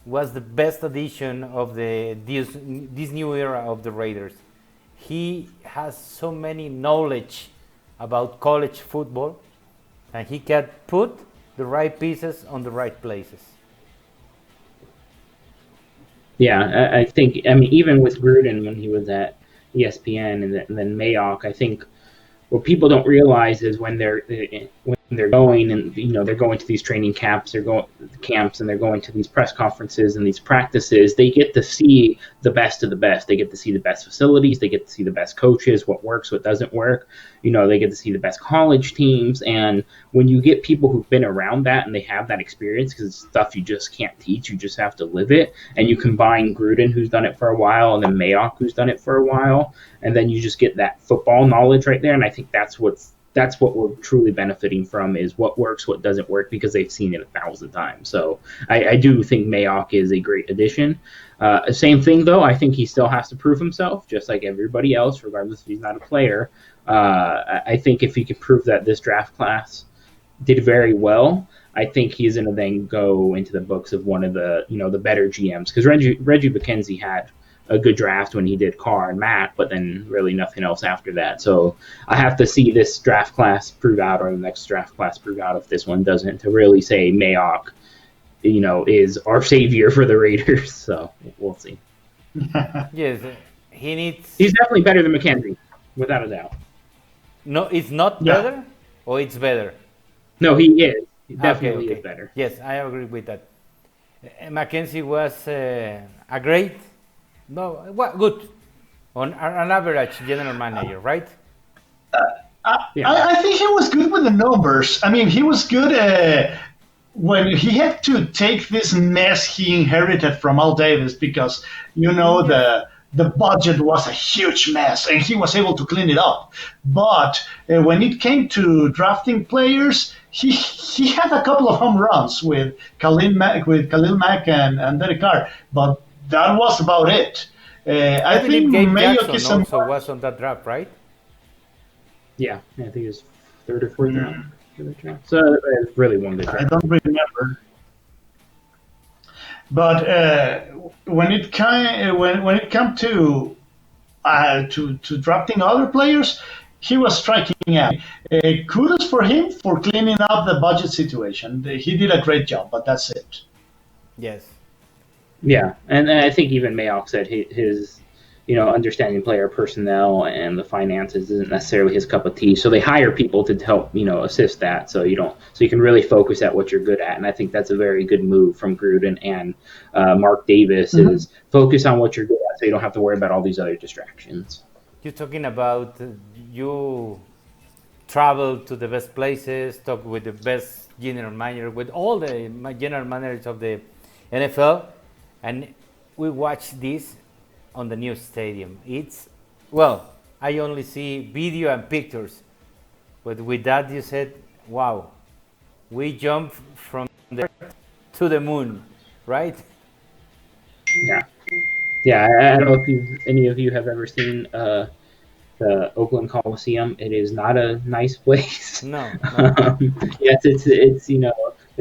was the best addition of this new era of the Raiders. He has so many knowledge about college football. And he can put the right pieces on the right places. Yeah, I think, even with Gruden when he was at ESPN and then Mayock, I think what people don't realize is when they're going and they're going to these training camps, and they're going to these press conferences and these practices, they get to see the best of the best. They get to see the best facilities, they get to see the best coaches, what works, what doesn't work. They get to see the best college teams, and when you get people who've been around that and they have that experience, because it's stuff you just can't teach, you just have to live it, and you combine Gruden, who's done it for a while, and then Mayock, who's done it for a while, and then you just get that football knowledge right there, and I think that's what we're truly benefiting from, is what works, what doesn't work, because they've seen it 1,000 times. So I do think Mayock is a great addition. Same thing, though. I think he still has to prove himself, just like everybody else, regardless if he's not a player. I think if he can prove that this draft class did very well, I think he's going to then go into the books of one of the the better GMs, because Reggie McKenzie had a good draft when he did Carr and Matt, but then really nothing else after that. So I have to see this draft class prove out, or the next draft class prove out, if this one doesn't, to really say Mayock, is our savior for the Raiders. So we'll see. Yes, he needs. He's definitely better than McKenzie, without a doubt. No, it's not Yeah. better, or it's better. No, he is. He Okay, definitely okay. is better. Yes, I agree with that. Mackenzie was a great, no, what good, on an average general manager, right? Yeah. I think he was good with the numbers. I mean, he was good when he had to take this mess he inherited from Al Davis because Yes. the budget was a huge mess and he was able to clean it up. But when it came to drafting players, he had a couple of home runs with Khalil Mack and Derek Carr, but that was about it. I I think believe Gabe Mayock Jackson is a also was on that draft, right? Yeah, I think it was third or fourth round for the draft. So it really won the I draft. don't remember. But when it come to drafting other players, he was striking out. Kudos for him for cleaning up the budget situation. He did a great job, but that's it. Yes. Yeah, and I think even Mayock said his understanding player personnel and the finances isn't necessarily his cup of tea. So they hire people to help assist that. So you can really focus at what you're good at. And I think that's a very good move from Gruden and Mark Davis is focus on what you're good at, so you don't have to worry about all these other distractions. You're talking about you travel to the best places, talk with the best general manager, with all the general managers of the NFL, and we watch this on the new stadium. Well, I only see video and pictures, but with that you said, wow, we jump from the earth to the moon, right? Yeah, yeah. I don't know if any of you have ever seen the Oakland Coliseum. It is not a nice place. No, no. Yes, it's there's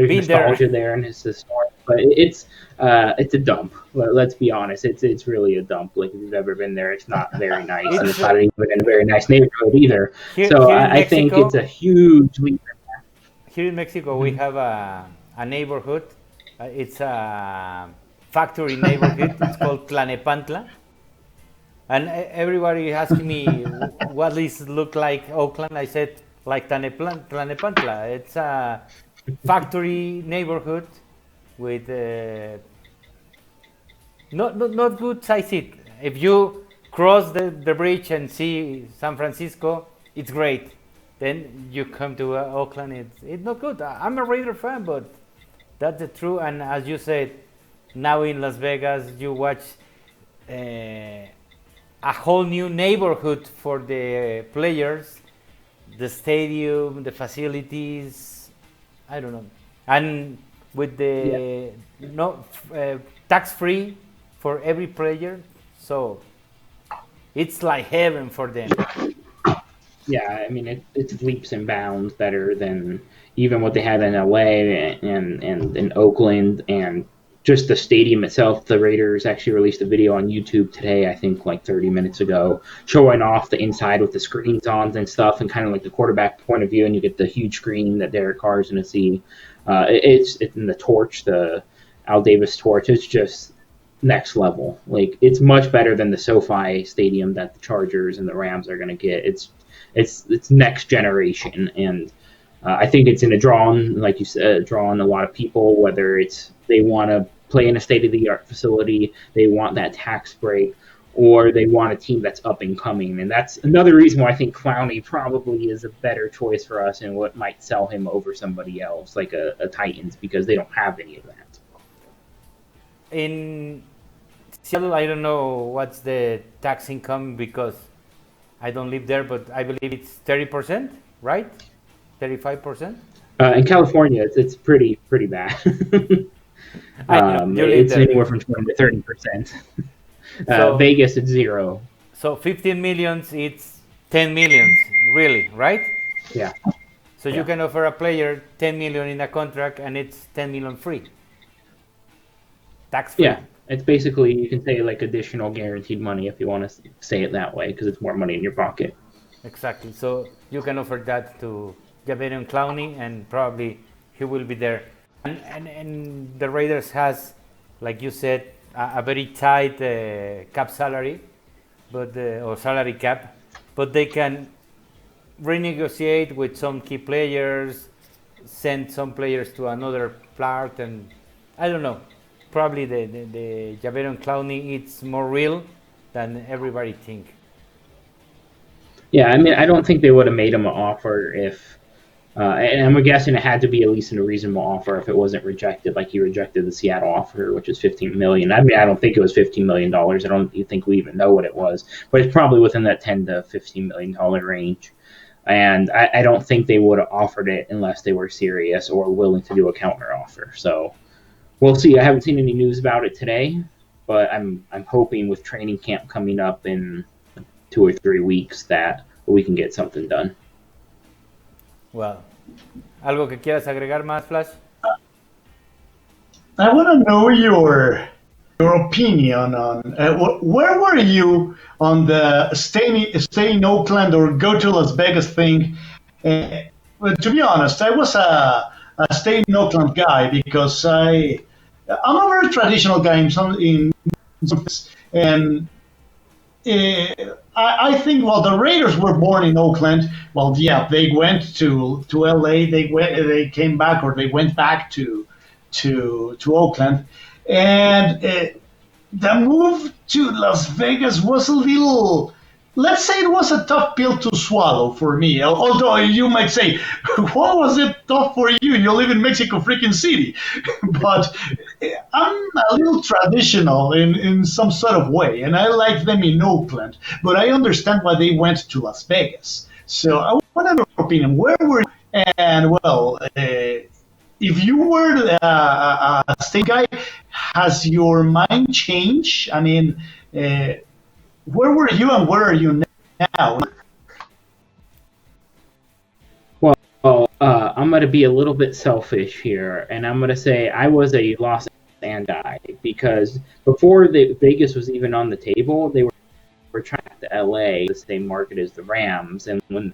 Been there. nostalgia there and it's historic, but it's a dump. Let's be honest. It's really a dump. Like if you've ever been there, it's not very nice, and it's not even in a very nice neighborhood either. So Here in I think Mexico, it's a huge leap. here in Mexico, we have a neighborhood. It's a factory neighborhood. It's called Tlanepantla. And everybody asking me what this look like Oakland. I said like Tlanepantla. It's a factory neighborhood with not good size it. If you cross the bridge and see San Francisco, it's great. Then you come to Oakland, it's not good. I'm a Raider fan, but that's the truth. And as you said, now in Las Vegas, you watch a whole new neighborhood for the players, the stadium, the facilities. I don't know, and with the no tax free for every player, so it's like heaven for them. Yeah, I mean it's leaps and bounds better than even what they had in LA and in Oakland, and just the stadium itself. The Raiders actually released a video on YouTube today, I think like 30 minutes ago, showing off the inside with the screens on and stuff, and kind of like the quarterback point of view, and you get the huge screen that Derek Carr is going to see. It's in the torch, the Al Davis torch. It's just next level. Like it's much better than the SoFi Stadium that the Chargers and the Rams are going to get. It's next generation, and I think it's going to draw on, like you said, draw on a lot of people. Whether it's they want to play in a state of the art facility, they want that tax break, or they want a team that's up and coming. And that's another reason why I think Clowney probably is a better choice for us, and what might sell him over somebody else like a Titans, because they don't have any of that. In Seattle, I don't know what's the tax income because I don't live there, but I believe it's 30%, right? 35%. In California, it's pretty bad. I know, you live It's there. anywhere from 20 to 30%. So- Vegas, it's zero. So 15 millions, it's 10 millions, really, right? Yeah. So you can offer a player 10 million in a contract, and it's 10 million free, tax free. Yeah. It's basically, you can say like additional guaranteed money if you want to say it that way, because it's more money in your pocket. Exactly. So you can offer that to Javier Clowney, and probably he will be there. And the Raiders has, like you said, a very tight cap salary. but or salary cap, but they can renegotiate with some key players, send some players to another part, and I don't know. Probably the Javier Clowney it's more real than everybody think. Yeah, I mean, I don't think they would have made him an offer if, and I'm guessing it had to be at least a reasonable offer if it wasn't rejected, like he rejected the Seattle offer, which is 15 million. I mean, I don't think it was $15 million. I don't think we even know what it was, but it's probably within that 10 to $15 million range. And I don't think they would have offered it unless they were serious or willing to do a counter offer. So we'll see. I haven't seen any news about it today, but I'm hoping with training camp coming up in 2 or 3 weeks that we can get something done. Well, ¿algo que quieras agregar más, Flash? I want to know your opinion on where were you on the stay in Oakland or go to Las Vegas thing. Well, to be honest, I was a stay in Oakland guy because I'm a very traditional guy in some and I think the Raiders were born in Oakland. Well, yeah, they went to LA. They came back or they went back to Oakland, and the move to Las Vegas was a little. Let's say it was a tough pill to swallow for me. Although you might say, "What was it tough for you? You live in Mexico freaking City." But I'm a little traditional in some sort of way, and I like them in Oakland. But I understand why they went to Las Vegas. So I want your opinion. Where were you? And well, if you were a state guy, has your mind changed? I mean, where were you and where are you now? Well, I'm going to be a little bit selfish here, and I'm going to say I was a Los Angeles guy because before Vegas was even on the table, they were trying to LA, the same market as the Rams, and when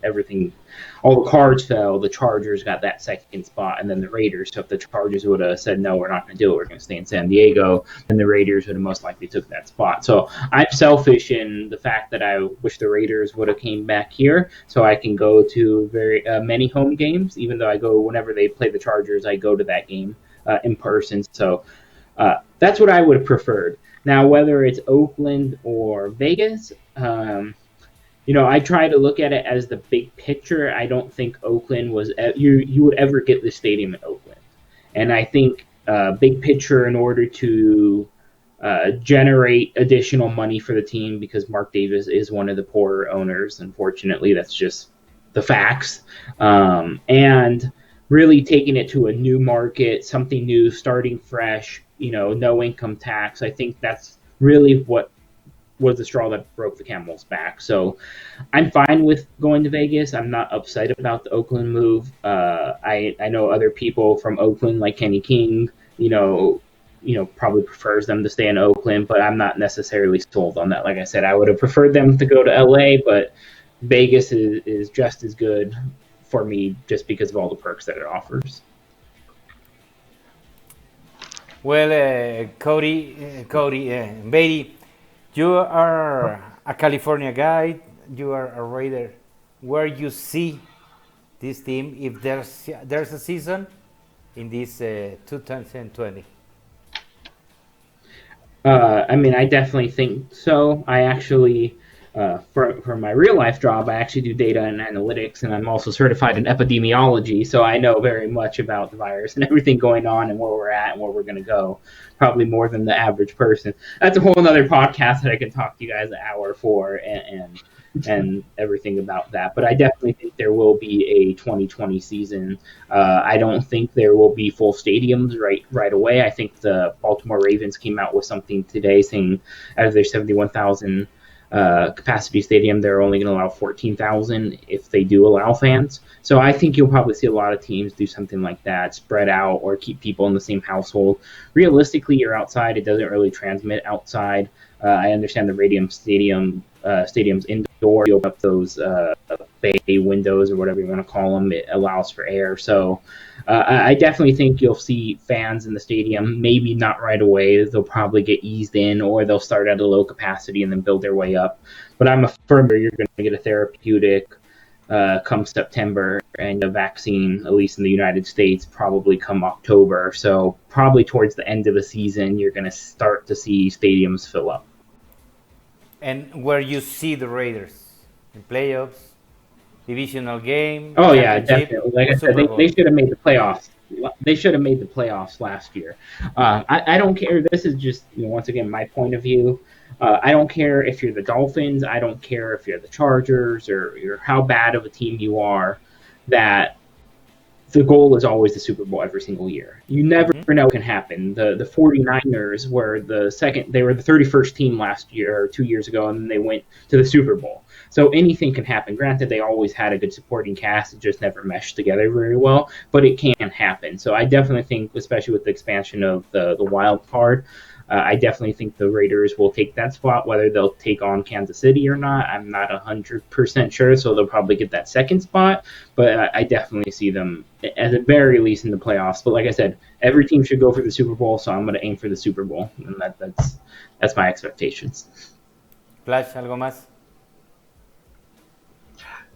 all the cards fell, the Chargers got that second spot, and then the Raiders. So if the Chargers would have said, no, we're not going to do it, we're going to stay in San Diego, then the Raiders would have most likely took that spot. So I'm selfish in the fact that I wish the Raiders would have came back here so I can go to very many home games. Even though I go whenever they play the Chargers, I go to that game in person. So that's what I would have preferred. Now, whether it's Oakland or Vegas, I try to look at it as the big picture. I don't think Oakland was you would ever get the stadium in Oakland, and I think big picture in order to generate additional money for the team because Mark Davis is one of the poorer owners. Unfortunately, that's just the facts, and really taking it to a new market, something new, starting fresh. No income tax. I think that's really what was the straw that broke the camel's back. So I'm fine with going to Vegas. I'm not upset about the Oakland move. I know other people from Oakland, like Kenny King, probably prefers them to stay in Oakland, but I'm not necessarily sold on that. Like I said, I would have preferred them to go to LA, but Vegas is just as good for me just because of all the perks that it offers. Well, Beatty, you are a California guy. You are a Raider. Where you see this team if there's a season in this 2020? I mean, I definitely think so. I actually, for my real life job, I actually do data and analytics, and I'm also certified in epidemiology, so I know very much about the virus and everything going on and where we're at and where we're going to go, probably more than the average person. That's a whole other podcast that I can talk to you guys an hour for and everything about that. But I definitely think there will be a 2020 season. I don't think there will be full stadiums right away. I think the Baltimore Ravens came out with something today saying out of their 71,000 capacity stadium, they're only going to allow 14,000 if they do allow fans. So I think you'll probably see a lot of teams do something like that, spread out or keep people in the same household. Realistically, you're outside. It doesn't really transmit outside. I understand the stadiums indoor, you open up those bay windows or whatever you want to call them. It allows for air. So I definitely think you'll see fans in the stadium. Maybe not right away. They'll probably get eased in, or they'll start at a low capacity and then build their way up. But I'm a firm believer you're going to get a therapeutic come September, and a vaccine, at least in the United States, probably come October. So probably towards the end of the season, you're going to start to see stadiums fill up. And where you see the Raiders in playoffs, divisional game, Oh yeah, championship, definitely. Like I or said, Super they Bowl. should have made the playoffs. They should have made the playoffs last year. I don't care. This is just once again my point of view. I don't care if you're the Dolphins. I don't care if you're the Chargers or how bad of a team you are. That the goal is always the Super Bowl every single year. You never Hmm. know what can happen. The 49ers were they were the 31st team last year or 2 years ago, and then they went to the Super Bowl. So anything can happen. Granted, they always had a good supporting cast, it just never meshed together very well, but it can happen. So I definitely think, especially with the expansion of the wild card, I definitely think the Raiders will take that spot. Whether they'll take on Kansas City or not, I'm not 100% sure. So they'll probably get that second spot. But I definitely see them at the very least in the playoffs. But like I said, every team should go for the Super Bowl, so I'm going to aim for the Super Bowl, and that's my expectations. Flash, algo más.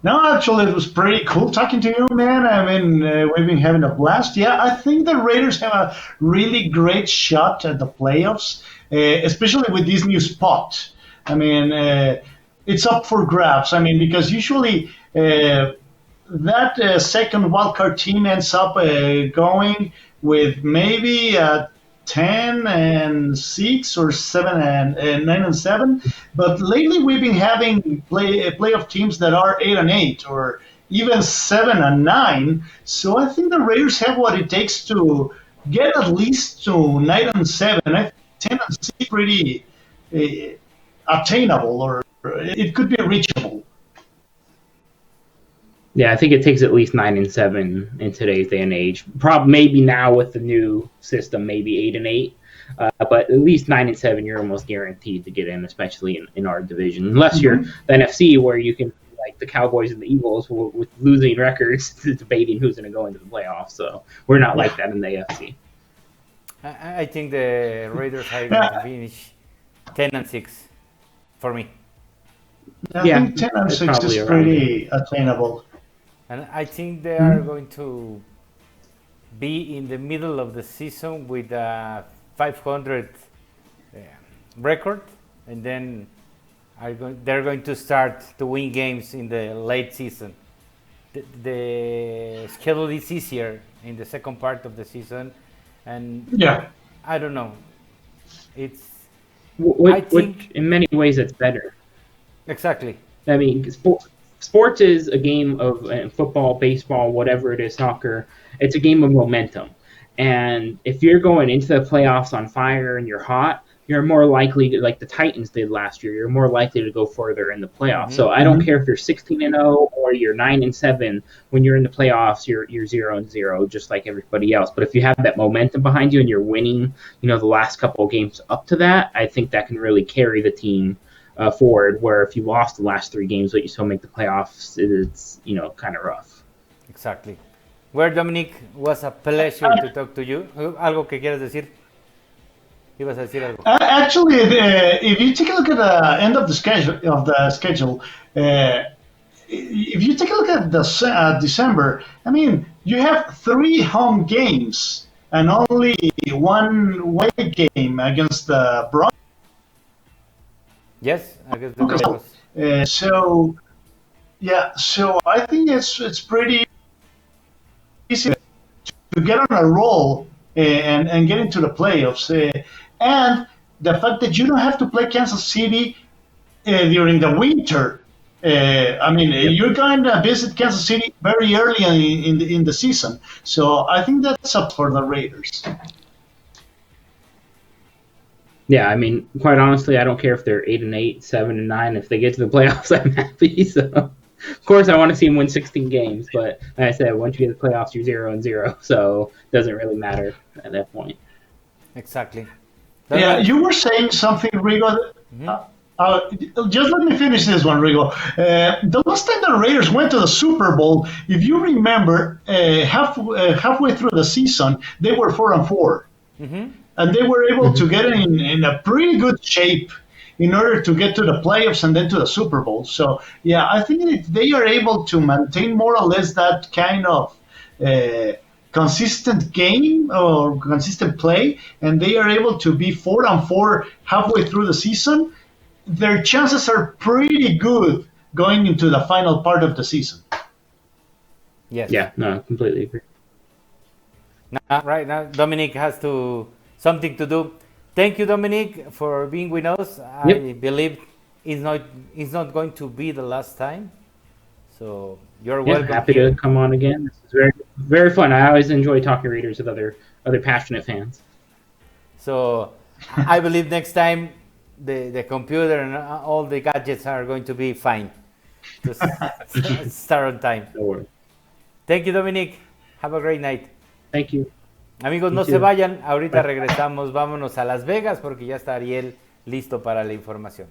No, actually, it was pretty cool talking to you, man. I mean, we've been having a blast. Yeah, I think the Raiders have a really great shot at the playoffs, especially with this new spot. I mean, it's up for grabs. I mean, because usually that second wildcard team ends up going with maybe 10-6 or 9-7. But lately we've been having playoff teams that are 8-8 or even 7-9. So I think the Raiders have what it takes to get at least to 9-7. I think 10-6 is pretty attainable, or it could be reachable. Yeah, I think it takes at least 9-7 in today's day and age. Maybe now with the new system, maybe 8-8. But at least 9-7, you're almost guaranteed to get in, especially in our division, unless you're the NFC, where you can like the Cowboys and the Eagles with losing records, debating who's going to go into the playoffs. So we're not like that in the AFC. I think the Raiders are going to Yeah, finish 10-6 for me. I Yeah, think 10 and it's 6 is probably around there. pretty attainable. And I think they are going to be in the middle of the season with a 500 uh, record, and then they're going to start to win games in the late season. The schedule is easier in the second part of the season, and Yeah. I don't know. It's I Which think in many ways it's better. exactly. I mean, sports is a game of football, baseball, whatever it is, soccer. It's a game of momentum. And if you're going into the playoffs on fire and you're hot, you're more likely to, like the Titans did last year, you're more likely to go further in the playoffs. Hmm. So I don't care if you're 16-0 or you're 9-7. When you're in the playoffs, you're 0-0, just like everybody else. But if you have that momentum behind you and you're winning, the last couple of games up to that, I think that can really carry the team forward. Where if you lost the last 3 games but you still make the playoffs, it's kind of rough. Exactly. Well, Dominic, was a pleasure to talk to you. ¿Algo que quieras decir? ¿Ibas a decir algo? Actually, if you take a look at the end of the schedule, if you take a look at the December, I mean, you have 3 home games and only 1 away game against the Yes, I guess the Broncos. Broncos. So yeah, so I think it's pretty easy to get on a roll and get into the playoffs. And the fact that you don't have to play Kansas City during the winter. I mean, you're going to visit Kansas City very early in the season. So I think that's up for the Raiders. Yeah, I mean, quite honestly, I don't care if they're 8-8, 7-9. If they get to the playoffs, I'm happy. So, of course, I want to see them win 16 games. But like I said, once you get to the playoffs, you're 0-0. So it doesn't really matter at that point. Exactly. Yeah, you were saying something, Rigo. Just let me finish this one, Rigo. The last time the Raiders went to the Super Bowl, if you remember, halfway through the season, they were 4-4, Mm-hmm. and they were able Mhm. to get in a pretty good shape in order to get to the playoffs and then to the Super Bowl. So, yeah, I think that they are able to maintain more or less that kind of uh, consistent game or consistent play, and they are able to be 4-4 halfway through the season. Their chances are pretty good going into the final part of the season. Yes. Yeah, no, I completely agree. Now, right now, Dominic has to something to do. Thank you, Dominic, for being with us. Yep. I believe it's not going to be the last time. So you're Yeah, welcome happy to here. come on again. This is very fun. I always enjoy talking Raiders with other passionate fans. So I believe next time the computer and all the gadgets are going to be fine to start on time. No worries. Thank you, Dominic. Have a great night. Thank you. Amigos, You no se too. vayan. Ahorita Bye. regresamos. Vámonos a Las Vegas porque ya está Ariel listo para la información.